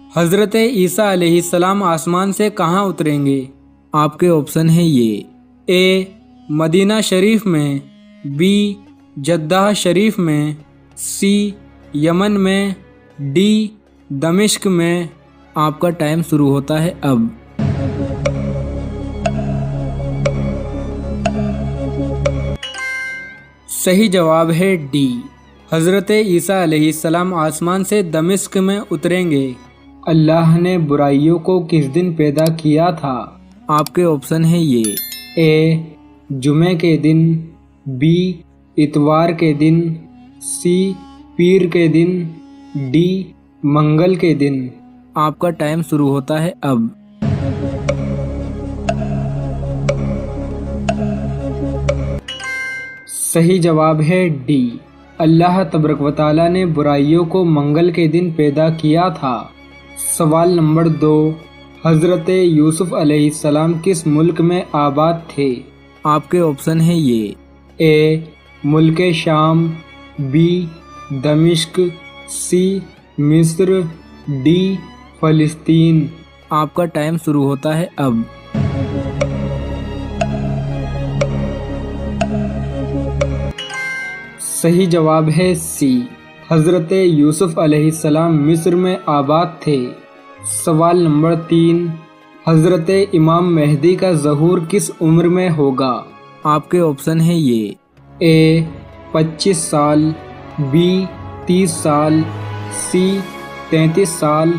हज़रत ईसा अलैहिस्सलाम आसमान से कहाँ उतरेंगे? आपके ऑप्शन है ये। ए मदीना शरीफ में, बी जद्दाह शरीफ में, सी यमन में, डी दमिश्क में। आपका टाइम शुरू होता है अब। सही जवाब है डी। हज़रत ईसा अलैहिस्सलाम आसमान से दमिश्क में उतरेंगे। अल्लाह ने बुराइयों को किस दिन पैदा किया था? आपके ऑप्शन है ये। ए जुमे के दिन, बी इतवार के दिन, सी पीर के दिन, डी मंगल के दिन। आपका टाइम शुरू होता है अब। सही जवाब है डी। अल्लाह तबारक व तआला ने बुराइयों को मंगल के दिन पैदा किया था। सवाल नंबर 2, हज़रत यूसुफ अलैहिस्सलाम किस मुल्क में आबाद थे? आपके ऑप्शन है ये। ए मुल्क शाम, बी दमिश्क, सी मिस्र, डी फ़लस्तीन। आपका टाइम शुरू होता है अब। सही जवाब है सी। हज़रत यूसुफ अलैहिस्सलाम मिस्र में आबाद थे। सवाल नंबर 3, हज़रत इमाम मेहदी का ज़हूर किस उम्र में होगा? आपके ऑप्शन है ये। ए 25 साल, बी 30 साल, सी 33 साल,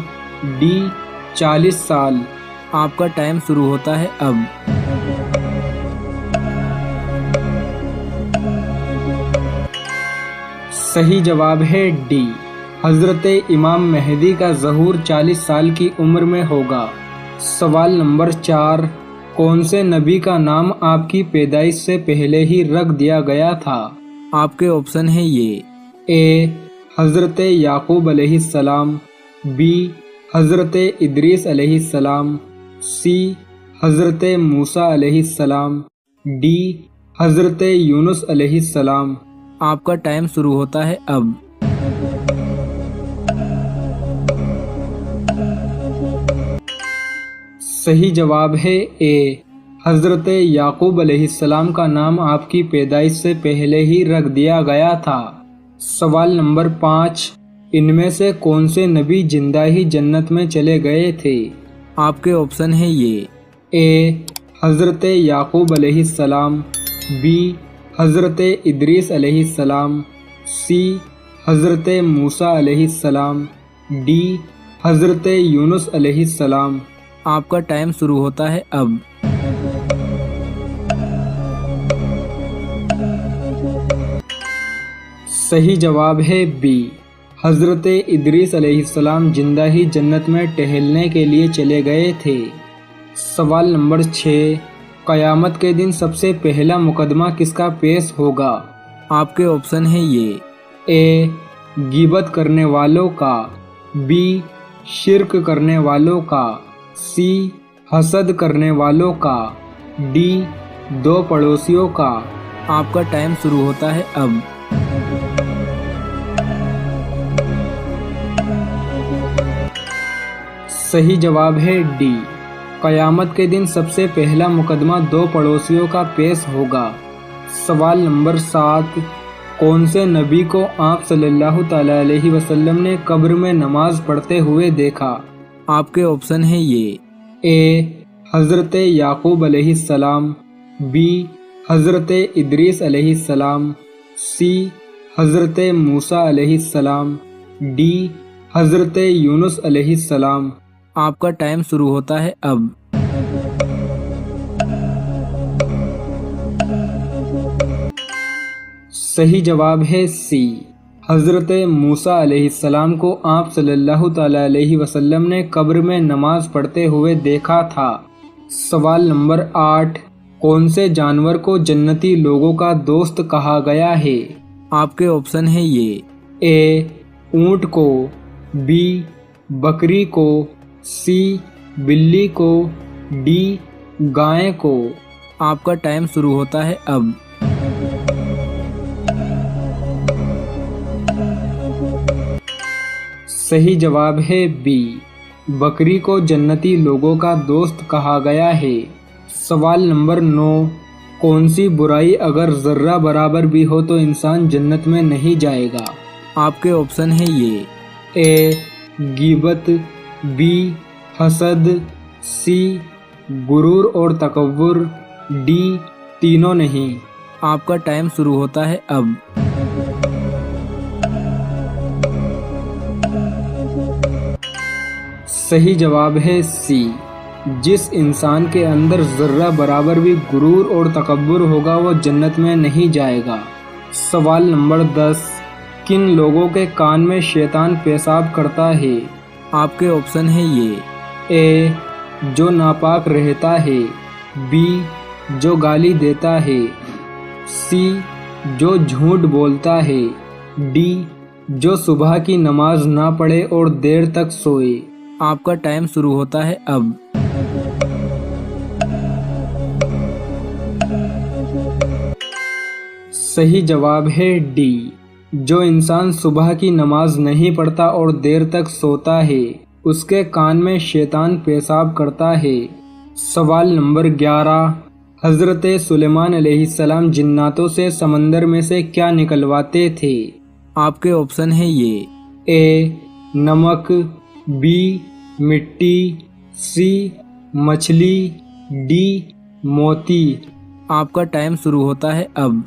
डी 40 साल। आपका टाइम शुरू होता है अब। सही जवाब है डी। हज़रत इमाम मेहदी का ज़हूर 40 साल की उम्र में होगा। सवाल नंबर 4, कौन से नबी का नाम आपकी पैदाइश से पहले ही रख दिया गया था? आपके ऑप्शन है ये। ए हज़रत याकूब अलैहिस्सलाम, बी हज़रत इदरीस अलैहिस्सलाम, सी हज़रत मूसा अलैहिस्सलाम, डी हज़रत यूनुस अलैहिस्सलाम। आपका टाइम शुरू होता है अब। सही जवाब है ए। हज़रत याकूब अलैहिस्सलाम का नाम आपकी पैदाइश से पहले ही रख दिया गया था। सवाल नंबर 5, इनमें से कौन से नबी जिंदा ही जन्नत में चले गए थे? आपके ऑप्शन है ये। ए हज़रत याकूब अलैहिस्सलाम, बी हज़रत इदरीस अलैहिस्सलाम, सी हज़रत मूसा अलैहिस्सलाम, डी हज़रत यूनुस अलैहिस्सलाम। आपका टाइम शुरू होता है अब। सही जवाब है बी। हज़रत इदरीस अलैहिस्सलाम जिंदा ही जन्नत में टहलने के लिए चले गए थे। सवाल नंबर 6, क़यामत के दिन सबसे पहला मुकदमा किसका पेश होगा? आपके ऑप्शन है ये। ए गिबत करने वालों का, बी शिर्क करने वालों का, सी हसद करने वालों का, डी 2 पड़ोसियों का। आपका टाइम शुरू होता है अब। सही जवाब है डी। क़यामत के दिन सबसे पहला मुकदमा 2 पड़ोसियों का पेश होगा। सवाल नंबर 7, कौन से नबी को आप सल्लल्लाहु तआला अलैहि वसल्लम ने कब्र में नमाज पढ़ते हुए देखा? आपके ऑप्शन है ये। ए हज़रत याकूब अलैहिस्सलाम, बी हज़रत इदरीस अलैहिस्सलाम, सी हज़रत मूसा अलैहिस्सलाम, डी हज़रत यूनुस अलैहिस्सलाम। आपका टाइम शुरू होता है अब। सही जवाब है सी। हज़रत मूसा अलैहिस्सलाम को आप सल्लल्लाहु तआला अलैहि वसल्लम ने कब्र में नमाज पढ़ते हुए देखा था। सवाल नंबर 8, कौन से जानवर को जन्नती लोगों का दोस्त कहा गया है? आपके ऑप्शन है ये। ए ऊँट को, बी बकरी को, सी बिल्ली को, डी गाय को। आपका टाइम शुरू होता है अब। सही जवाब है बी। बकरी को जन्नती लोगों का दोस्त कहा गया है? सवाल नंबर 9, कौन सी बुराई अगर जर्रा बराबर भी हो तो इंसान जन्नत में नहीं जाएगा? आपके ऑप्शन है ये: ए गीबत, बी हसद, सी गुरूर और तकव्वुर, डी तीनों नहीं। आपका टाइम शुरू होता है अब। सही जवाब है सी। जिस इंसान के अंदर जर्रा बराबर भी गुरूर और तकब्बुर होगा वो जन्नत में नहीं जाएगा। सवाल नंबर 10, किन लोगों के कान में शैतान पेशाब करता है? आपके ऑप्शन है ये: ए जो नापाक रहता है, बी जो गाली देता है, सी जो झूठ बोलता है, डी जो सुबह की नमाज ना पढ़े और देर तक सोए। आपका टाइम शुरू होता है अब। सही जवाब है डी, जो इंसान सुबह की नमाज नहीं पढ़ता और देर तक सोता है उसके कान में शैतान पेशाब करता है। सवाल नंबर 11, हजरत सुलेमान अलैहिस्सलाम जिन्नातों से समंदर में से क्या निकलवाते थे? आपके ऑप्शन है ये: ए नमक, बी मिट्टी, सी मछली, डी मोती। आपका टाइम शुरू होता है अब।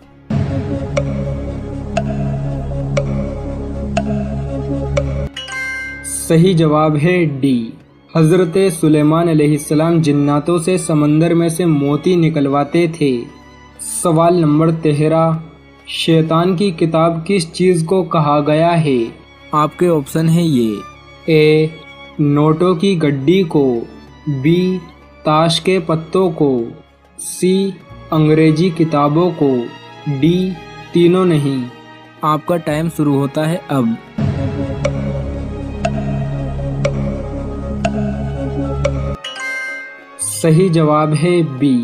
सही जवाब है डी, हजरत सुलेमान अलैहिस्सलाम जिन्नातों से समंदर में से मोती निकलवाते थे। सवाल नंबर 13, शैतान की किताब किस चीज़ को कहा गया है? आपके ऑप्शन है ये: ए नोटों की गड्डी को, बी ताश के पत्तों को, सी अंग्रेजी किताबों को, डी तीनों नहीं। आपका टाइम शुरू होता है अब। सही जवाब है बी,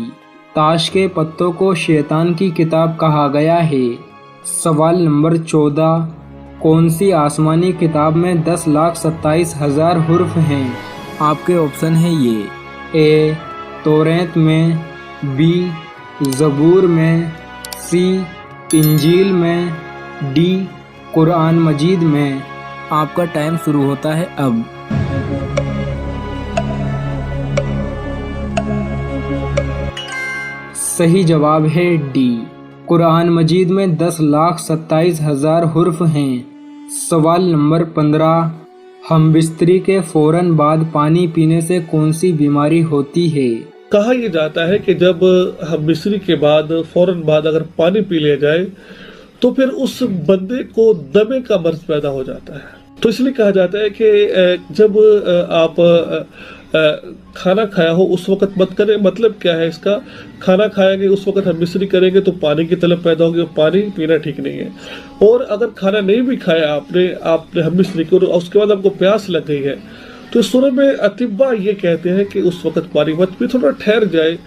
ताश के पत्तों को शैतान की किताब कहा गया है। सवाल नंबर 14, कौन सी आसमानी किताब में 10,27,000 हुर्फ हैं? आपके ऑप्शन है ये: ए तौरात में, बी ज़बूर में, सी इंजील में, डी कुरान मजीद में। आपका टाइम शुरू होता है अब। सही जवाब है डी, कुरान मजीद में 10,27,000 हुर्फ हैं। सवाल नंबर 15, हमबिस्तरी के फौरन बाद पानी पीने से कौन सी बीमारी होती है? कहा यह जाता है कि जब हमबिस्तरी के बाद फौरन बाद अगर पानी पी लिया जाए तो फिर उस बंदे को दमे का मर्ज पैदा हो जाता है। तो इसलिए कहा जाता है कि जब आप खाना खाया हो उस वक्त मत करें। मतलब क्या है इसका, खाना खाएंगे उस वक्त हम मिश्री करेंगे तो पानी की तलब पैदा होगी और पानी पीना ठीक नहीं है। और अगर खाना नहीं भी खाया आपने हम मिश्री की और उसके बाद आपको प्यास लग गई है तो इस सूरत में अतिब्बा ये कहते हैं कि उस वक्त पानी मत पी, थोड़ा ठहर जाए,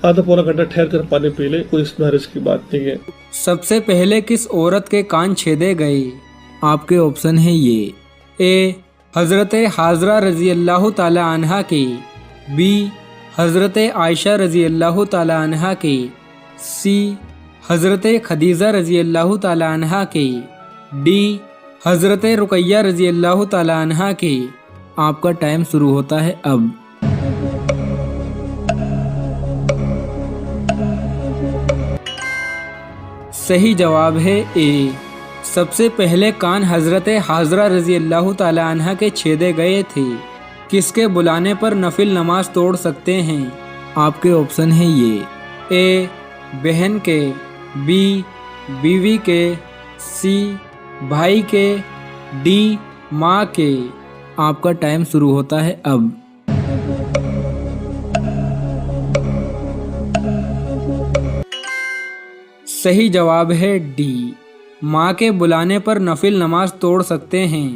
आधा पौना घंटा ठहर कर पानी पी ले, कोई इसमें हर्ज की बात नहीं है। सबसे पहले किस औरत के कान छेदे गए? आपके ऑप्शन है ये: ए हज़रत हाजरा रज़ी अल्लाह ताला अन्हा के, बी हज़रत आयशा रज़ी अल्लाह ताला अन्हा के, सी हज़रत खदीजा रज़ी अल्लाह ताला अन्हा के, डी हज़रत रुकैया रज़ी अल्लाह ताला अन्हा के। आपका टाइम शुरू होता है अब। सही जवाब है ए, सबसे पहले कान हजरत हाजरा रजी अल्लाह ताला अन्हा के छेदे गए थे। किसके बुलाने पर नफिल नमाज तोड़ सकते हैं? आपके ऑप्शन है ये: ए बहन के, बी बीवी के, सी भाई के, डी माँ के। आपका टाइम शुरू होता है अब। सही जवाब है डी, माँ के बुलाने पर नफिल नमाज तोड़ सकते हैं।